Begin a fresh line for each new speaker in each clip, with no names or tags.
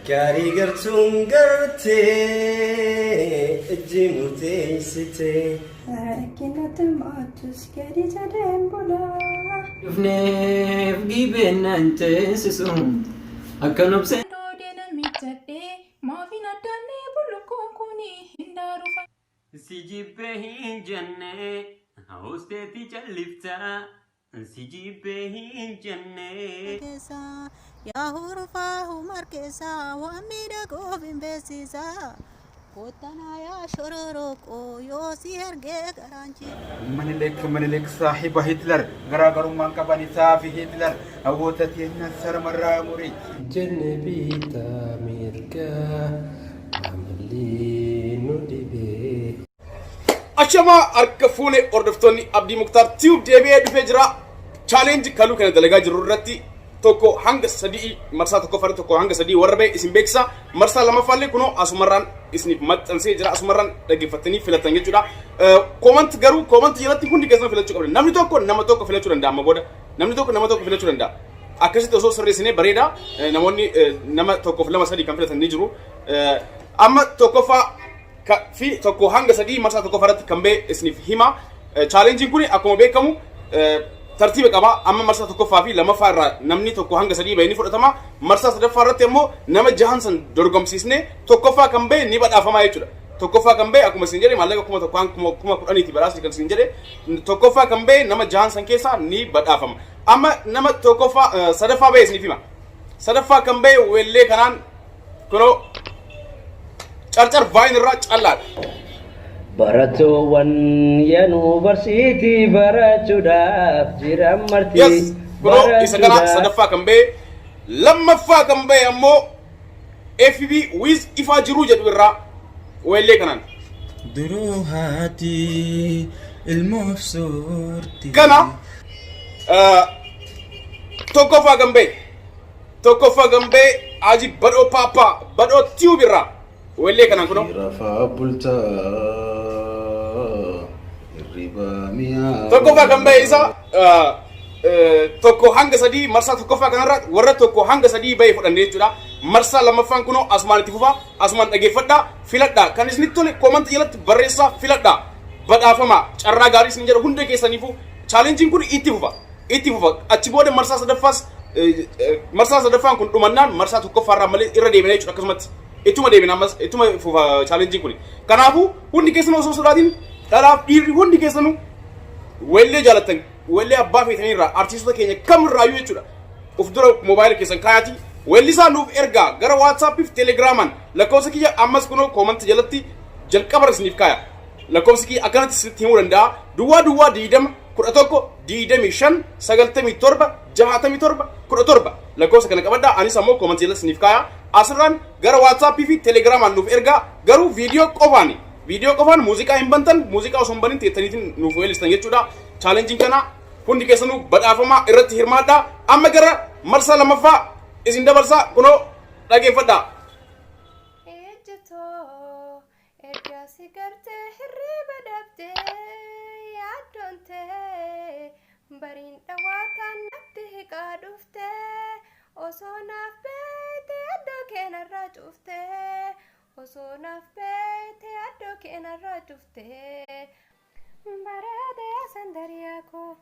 Gari gartuun gartee ejjimutee sitee.
Rakkinatti mootus gadi jedheen bulaa.
Dhufneef dhibeenaan teessisuun akka nobsee.
Doodeen miidhagdee maafiin addaannee bullukoon kuni hin daarufa.
Si jibbee hin jenne hoosteetti calliftaa. Si jibbee hin jenne.
Yaa hurufaa humar keessaa waan miidhagoof hin beeksisaa. Kottanaa yaa shororokoo yoo si ergee garaanchi.
Manileek saahiba Hitler garaagarummaan qaban isaa fi Hitler hawwoota teenya sarmarraa murii.
Jenne bitaa mirgaa amalii nu dhibee.
Ashama harka fuune hordoftoonni Abdii Muktaar Tiyuub deebi'ee dhufee jira. Chaalenji kaluu kana dalagaa jiru irratti tokko hanga sadii marsaa tokko fara tokko hanga sadii warra ba'e isin beeksisa. Marsaa lamaffaallee kunoo asumarraan isiniif maxxansee jira. Asumarraan dhaggeeffatanii filatan jechuudha. Koomanti garuu koomanti jalatti hundi keessan filachuu qabna. Namni tokko nama tokko filachuu danda'a amma booda. Namni tokko nama tokko filachuu danda'a. Akkasitti osoo sirreessinee bareeda namoonni nama tokkoof lama sadii kan filatan ni jiru. Amma tokkoffaa fi tokko hanga sadii marsaa tokko faratti kan ba'e isiniif hima. Chaalenjiin kun akkuma beekamu tartiiba qaba. Amma marsaa tokkoffaa fi lamaffaa irraa namni tokko hanga sadii ba'e ni fudhatama. Marsaa sadaffaa irratti immoo nama jahan san dorgomsiisne tokkoffaa kan ba'e ni badhaafama jechuudha. Tokkoffaa kan ba'e akkuma isin jedhe maallaqa kuma tokko kuma kudhaniiti badhaasni kan isin jedhe tokkoffaa kan ba'e nama jahan san keessaa ni badhaafama. Amma nama tokkoffaa sadaffaa ba'e isiniif hima. Sadaffaa kan ba'e weellee kanaan kunoo carcar vaayin irraa callaadha.
Baratoowwan yanuu barsiitii barachuudhaaf jiran marti.
Yes, kunoo isa kana sadaffaa kan ba'e. Lammaffaa kan ba'e ammoo FB Wiz ifaa jiruu jedhu irraa weellee kanaan.
Duruu haati ilmoof soorti.
Kana tokkoffaa kan ba'e. Tokkoffaa kan ba'e Aji Badhoo Paappaa Badhoo Tiyuub irraa weellee kanaan kunoo.
Rafaa bultaa irribaa mi'aa.
Tokkoffaa kan ba'e isa tokko hanga sadii marsaa tokkoffaa kanarra warra tokko hanga sadii ba'e fudhannee jechuudha. Marsaa lammaffaan kunoo asumaan itti fufaa asumaan dhaggeeffadhaa filadhaa kan isinitti tole koomantii jalatti barreessaa filadhaa badhaafama carraa gaarii isin jedha hunda keessaniifu chaalenjiin kun itti fufa achi booda marsaa sadaffaan kun dhumannaan marsaa tokkoffaarraa malee irra deebina jechuudha. Akkasumatti ittuma deebina ammas ittuma fufa chaalenjiin kun. Kanaafuu hundi keessanuu osoo sodaatiin dhalaaf dhiirri hundi keessanuu weellee jaalattan weellee abbaa feetaniirraa artiistota keenya kamirraayyuu jechuudha. Uf dura moobaayila keessan kaayatii weellisaa nuuf ergaa gara waatsaappii fi teelegiraamaan lakkoofsa kiyya ammas kunoo koomantii jalatti jalqaba isiniif kaaya. Lakkoofsi kiyya akkanatti isinitti himuu danda'a. Duwwaa 20 11 25 97 67 17 lakkoofsa kana qabadhaa. Anis ammoo koomantii jalatti isiniif kaaya. Asirraan gara waatsaappii fi teelegiraamaan nuuf ergaa garuu viidiyoo qofaan muuziqaa hin bantan muuziqaa osoo hin banin teettaniitiin nuuf weellistan jechuudha. Chaalenjiin kana hundi keessanuu badhaafamaa irratti hirmaadhaa. Amma gara marsaa lamaffaa isin dabarsaa kunoo dhaggeeffadhaa.
Ejjatoo ergaa si gartee hirriba dhabdee yaaddoontee bariin dhawaataan natti hiqaa dhuftee osoo naaf beeytee addoo keenarraa cuftee osoo naaf beeytee addoo keenarraa cuftee bareedee sandariyaa koo.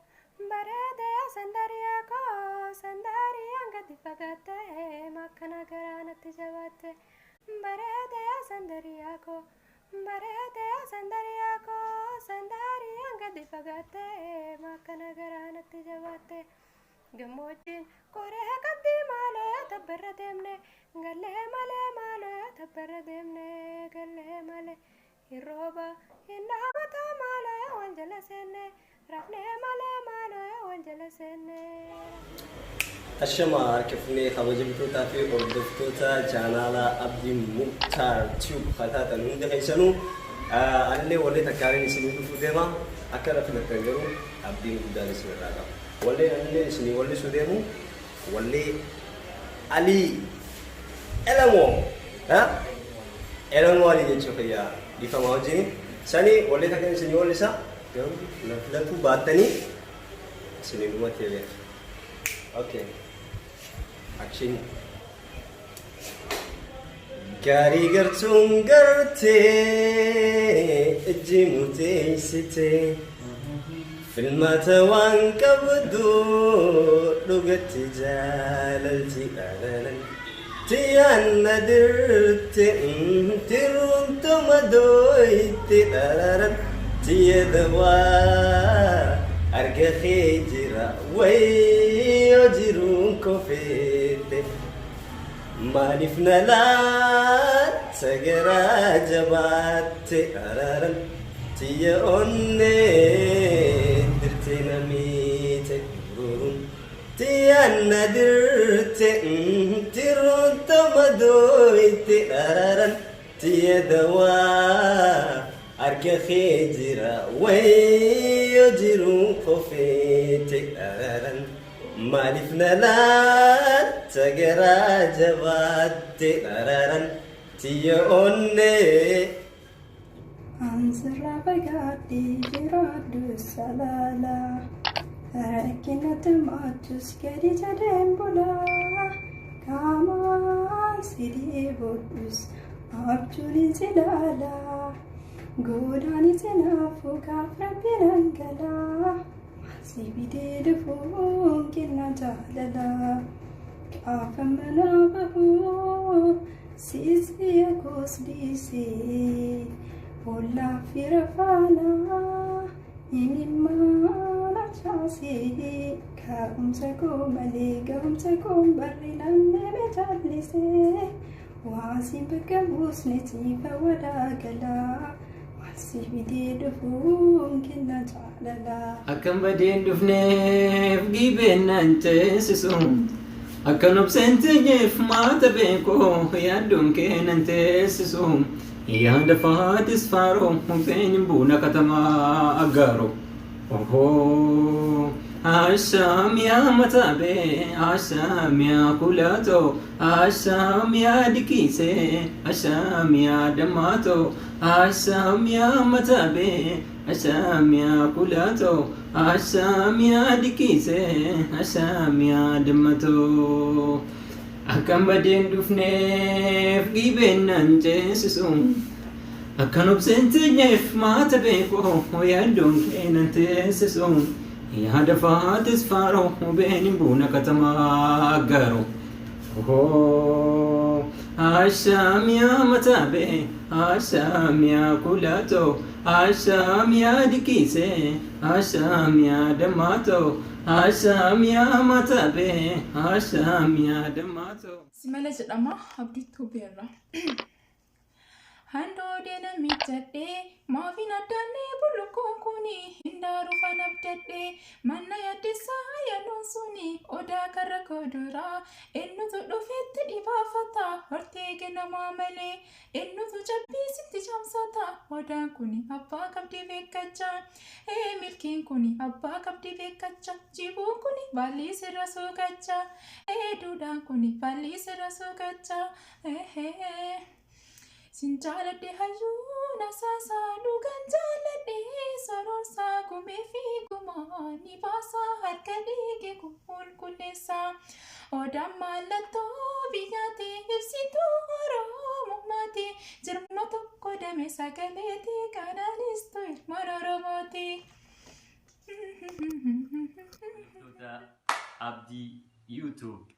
Bareedee sandariyaa koo sandariyaan gadi fagaattee makkana garaa natti jabaatte. Bareedee sandariyaa koo sandariyaan gadi fagaattee makkana garaa natti jabaatte. Gammoojjiin koree qabdii maaloo tabbarra deemne gallee malee maaloo tabbarra deemne gallee malee hin rooba hin dhaabataa maaloo wal jala seenne.
Ashama harka fuunee kabajamtootaa fi hordoftoota chaanaalaa Abdii Muktaar Tiyuub fataatan hunda keessanuu anillee wallee takkaaleen isinii dhufuu deema akka na filattan garuu abdiin guddaan isin irraa qaba. Wallee anillee isinii wallisuu deemu wallee Alii Elamoo Alii jechuu fayyaa dhiifamaa wajjin sanii wallee takkaan isinii wallisaa garuu na filatuu baattanii isinii dhumatti beeku. Okay. action. Gari gartuun gartee ijji muteessitee filmaata waan qabdu dhugatti jaalalti dhalalan tiyaan na dirte tiruun tuma dooyti dhalalan tiya dawaa arga kee jira wayyoo jiruun kofeete maaliif na laata garaa jabaatte dhalalan tiya onnee dirte na miite guruun tiyaan na dirte tiruun tuma dooyti dhalalan tiya dawaa arga kee jira wayyoo jiruun kofeete dhalalan maaliif na laata garaa jabaatte dhalalan tiya onnee.
Ansarraa fagaadhee jiraadhu salaala rakkina tamaatus gadi jedheen bulaa qaamaan sidii bodhus abjuun si laala godaan sinaafu gaaf rabbiin hangalaa si bidee dhufuun kenna jaalala gaafa manaa bahuu siisiya koos dhiisee. Ola firafana inimana chasi kaumsa ko male gaumsa ko barrinan nebe chalise wasim bekamus netifa wadagala wasi bide dufun kinna chalala
Akkam badeen dhufneef gibeennante sisum Akkan obseenteef maata beekoo yaaddoon keenan teessisum Yaada faatis faaroo mufeen buuna katamaa agaaro Oho Asham yaa mataabe Asham yaa kulaato Asham yaa dikiise Asham yaa damaato Asham yaa mataabe Asham yaa kulaato Asham yaa dikiise Asham yaa damaato Akkam badeen dhufneef gibeennaan ceesisum Akkan obseenteef maata beekoo yaaddoon keenan teessisum Yaada faatis faaroo mubeen buuna katamaa agaaro Oho Asham yaa mataabe Asham yaa kulaato Asham yaa dikiise Asham yaa damaato Asham yaa mataabe Asham yaa damaato
Simala jedhama abdiituu beerra. Handoo deena miidhadhee maafiin addaannee bullukoon kuni hindaaru fan abdadhee manna yaaddeessaa yaaduun suni odaa karra koduraa eenyutu dhufeetti dhibaafata hortee ganamaa malee eenyutu cabbiisitti camsata odaan kuni abbaa qabdii beekkacha milkiin kuni abbaa qabdii beekkacha jibuun kuni baallii sirra suukacha duudhaan kuni baallii sirra suukacha Sinjaaladhe hayyuun asaasaa dhugan jaaladhe sororsaa gumee fi gumaa ni baasaa harka dhiige qulqulleessaa odaan mallattoo biyyaati ibsituu oromummaati jirma tokko dame sagaleeti kanaanistuu ilmaan oromooti.
Abdii YouTube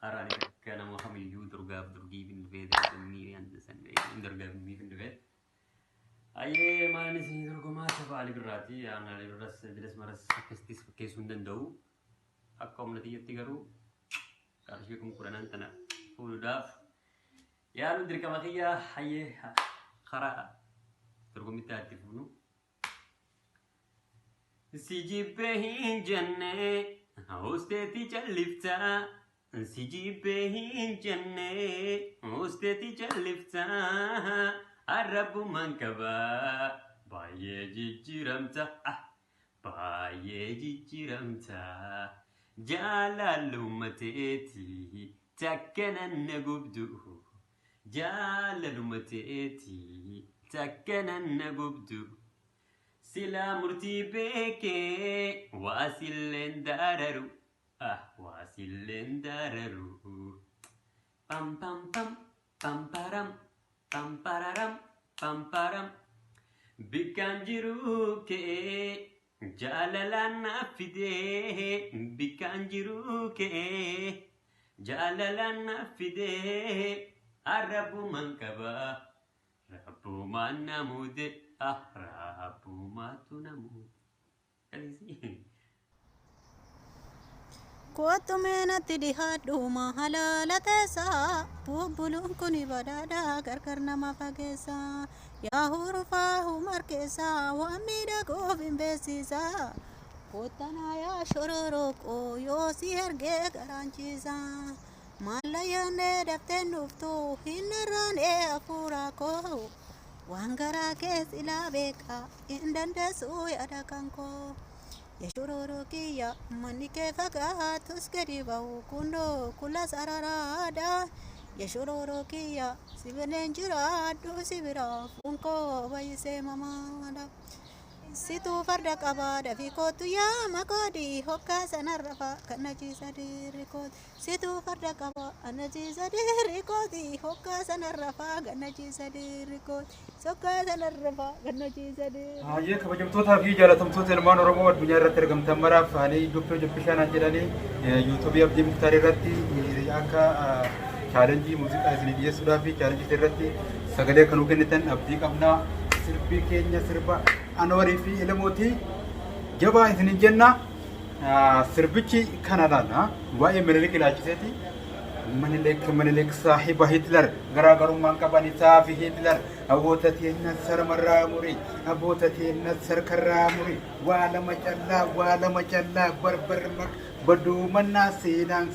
Arani kana Muhammad yu durgaaf durgii bin beeda ni anda san durgaaf mi bin beeda aye maani si durguma tafaali birati ana ras bilas maras kestis kesun dandau akka umnatiyatti garu karshikum quranan tana fuludaf ya lu dirkama khiya aye khara durgumita atifunu sijibehin janne hosteti chalifta sijibehin janne hosteti chalifta arabu mankaba baye jijiramta baye jijiramta jalalumateti takkanan nagubdu jalalumateti takkanan nagubdu sila murti beke wasillen dararu was silendararu. Pam pam pam pam param pam pararam pam param. Bikanjiru ke jalalana fide. Bikanjiru ke jalalana fide. Arabu mankaba. Rabu manamude. Rabu matunamu.
Kootu meenatti dhihaadhu mahalala teessaa bubbuluun kuni badhaadhaa gargar nama fageessaa yaa hurufaa humar keessaa waan miidhagoof hin beeksisaa koottanaa yaa shororoqoo yoo si ergee garaanchiisaa maallayyannee dafteen dhuftuu hin irraanee hafuuraa koo waan garaa kees ilaa beekaa hin dandeessuu yaada kan koo. Yeshurorokiya manike fagatus gadibahu kunoo kula sararada Yeshurorokiya sibenen jira do sibira funko bayise mamada situ farda qabada fikotu ya makodi hokka sanarrafa kanaji sadirikot situ farda qaba anaji sadirikoti hokka sanarrafa kanaji sadirikot sokka sanarrafa kanaji sadir
Hayyee kabajamtoota fi jaalatamtoota ilmaan Oromoo addunyaa irratti argamtan maraaf ani Dr. Jabbishaan jedhanii YouTube Abdii Muktaar irratti akka chaalenjii muuziqaa isin dhiyeessuudhaa fi chaalenjii irratti sagalee kan kennitan abdii qabnaa sirbii keenya sirba Anwarii fi Ilmooti jabaa isin jenna sirbichi kana laala waa'ee Minilik ilaalchiseeti Minilik saahiba Hitler garaagarummaan qaban isaa fi Hitler aboota teenna sarmarraa muri aboota teenna sarkarraa muri waa lama callaa barbar baduu mannaa seenaan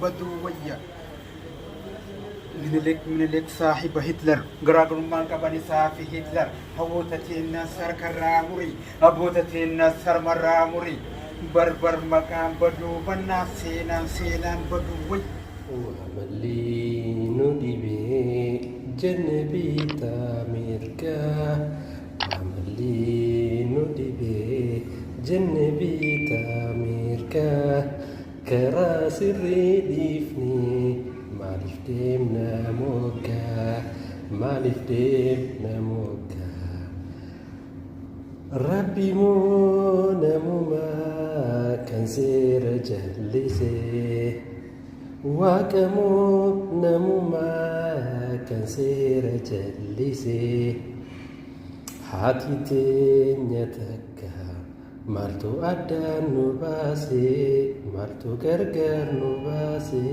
baduu wayya Minilik saahiba Hitler garaagarummaan qaban isaa fi Hitler aboota teenna sarkarraa muri aboota teenna sarmarraa muri barbar maqaan baduu mannaa seenaan baduu wayya
وعملي ندبي جنبي تاميركا وعملي ندبي جنبي تاميركا كراس الرديفني مالف ديمنا موكا مالف ديمنا موكا ربي مو نموما كان سير جلسي Wakamu namuma kan sera jalise hati tenya takka martu ada nubase martu gargar nubase